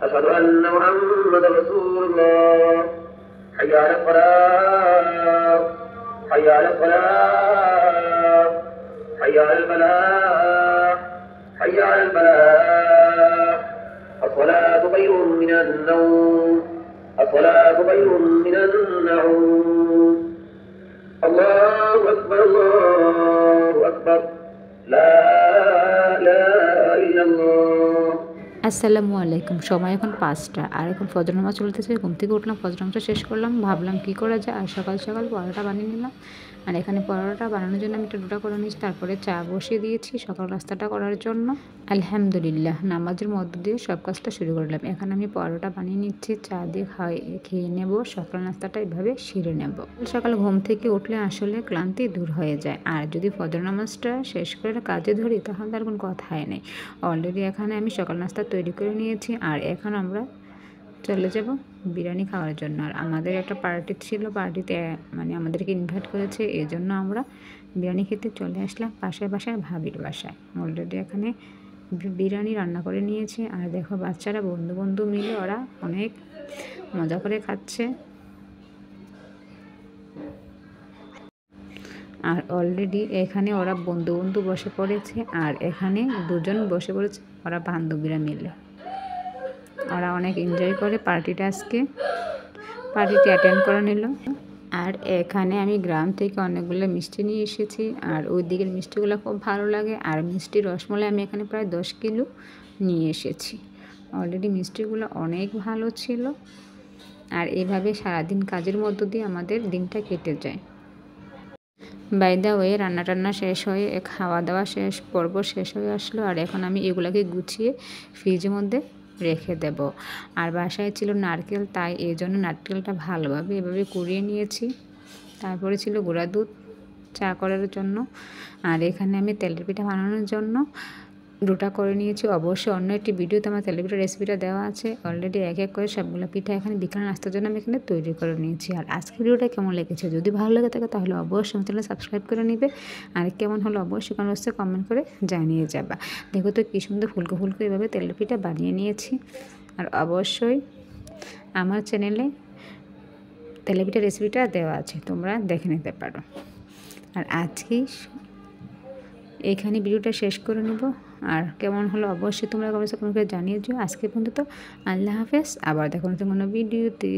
أشهد أن محمدا رسول الله. حي على الصلاة حي على الصلاة حي على الفلاح حي على الفلاح. الصلاة خير من النوم الصلاة خير من النوم. الله أكبر الله أكبر لا إله إلا الله. আসসালামু আলাইকুম। সময় এখন 5টা আর এখন ফজর নামাজ চলতেছে। ঘুম থেকে উঠলাম, ফজর নামাজটা শেষ করলাম, ভাবলাম কি করা যায়, আর সকাল সকাল পরোটা বানিয়ে নিলাম। আর এখানে পরোটা বানানোর জন্য আমি একটা ডোটা করে নিয়েছি, তারপরে চা বসিয়ে দিয়েছি সকাল নাস্তাটা করার জন্য। আলহামদুলিল্লাহ, নামাজের মধ্য দিয়ে সব কাজটা শুরু করলাম। এখন আমি পরোটা বানিয়ে নিচ্ছি, চা দিয়ে খেয়ে নেব, সকাল নাস্তাটা এভাবে সেরে নেব। সকাল ঘুম থেকে উঠলে আসলে ক্লান্তি দূর হয়ে যায়, আর যদি ফজর নামাজটা শেষ করে কাজে ধরি তাহলে আর কোনো কথাই নেই। অলরেডি এখানে আমি সকাল নাস্তা তৈরি করে নিয়েছি, আর এখন আমরা চলে যাব বিরিয়ানি খাওয়ার জন্য। আর আমাদের একটা পার্টি ছিল, পার্টিতে মানে আমাদেরকে ইনভাইট করেছে, এই জন্য আমরা বিরিয়ানি খেতে চলে আসলাম পাশের বাসায় ভাবির বাসায়। অলরেডি এখানে বিরিয়ানি রান্না করে নিয়েছে, আর দেখো বাচ্চারা বন্ধু মিলে ওরা অনেক মজা করে খাচ্ছে। আর অলরেডি এখানে ওরা বন্ধু বসে পড়েছে, আর এখানে দুজন বসে পড়েছে ওরা বান্ধবীরা মিলে। ওরা অনেক এনজয় করে পার্টিটা, আজকে পার্টিটি অ্যাটেন্ড করে নিল। আর এখানে আমি গ্রাম থেকে অনেকগুলো মিষ্টি নিয়ে এসেছি, আর ওই দিকের মিষ্টিগুলো খুব ভালো লাগে। আর মিষ্টি রসমলাই আমি এখানে প্রায় 10 কিলো নিয়ে এসেছি। অলরেডি মিষ্টিগুলো অনেক ভালো ছিল। আর এইভাবে সারাদিন কাজের মধ্য দিয়ে আমাদের দিনটা কেটে যায়। বাই দ্য ওয়ে, রান্না টান্না শেষ হয়ে খাওয়া দাওয়া পর্ব শেষ হয়ে আসলো। আর এখন আমি এগুলাকে গুছিয়ে ফ্রিজের মধ্যে রেখে দেব। আর বাসায় ছিল নারকেল, তাই এই জন্য নারকেলটা ভালোভাবে এভাবে কুড়িয়ে নিয়েছি। তারপরে ছিল গুঁড়া দুধ চা করার জন্য। আর এখানে আমি তেলের পিঠা বানানোর জন্য ডোটা করে নিয়েছি। অবশ্যই অন্য একটি ভিডিওতে আমার তেলের পিঠা রেসিপিটা দেওয়া আছে। অলরেডি এক এক করে সবগুলো পিঠা এখানে বিকাল নাস্তার জন্য আমি এখানে তৈরি করে নিয়েছি। আর আজকের ভিডিওটা কেমন লেগেছে, যদি ভালো লেগে থাকে তাহলে অবশ্যই আমার চ্যানেল সাবস্ক্রাইব করে নিবে। আর কেমন হলো অবশ্যই কমেন্ট করে জানিয়ে যাবা। দেখো তো কী সুন্দর ফুলকো এভাবে তেলের পিঠা বানিয়ে নিয়েছি। আর অবশ্যই আমার চ্যানেলে তেলের পিঠা রেসিপিটা দেওয়া আছে, তোমরা দেখে নিতে পারো। আর আজকেই এইখানে ভিডিওটা শেষ করে নেব। আর কেমন হলো অবশ্যই তোমরা কমেন্ট করে জানিয়ে দিও। আজকে পর্যন্ত আল্লাহ হাফেজ, আবার দেখো নতুন কোনো ভিডিওতে।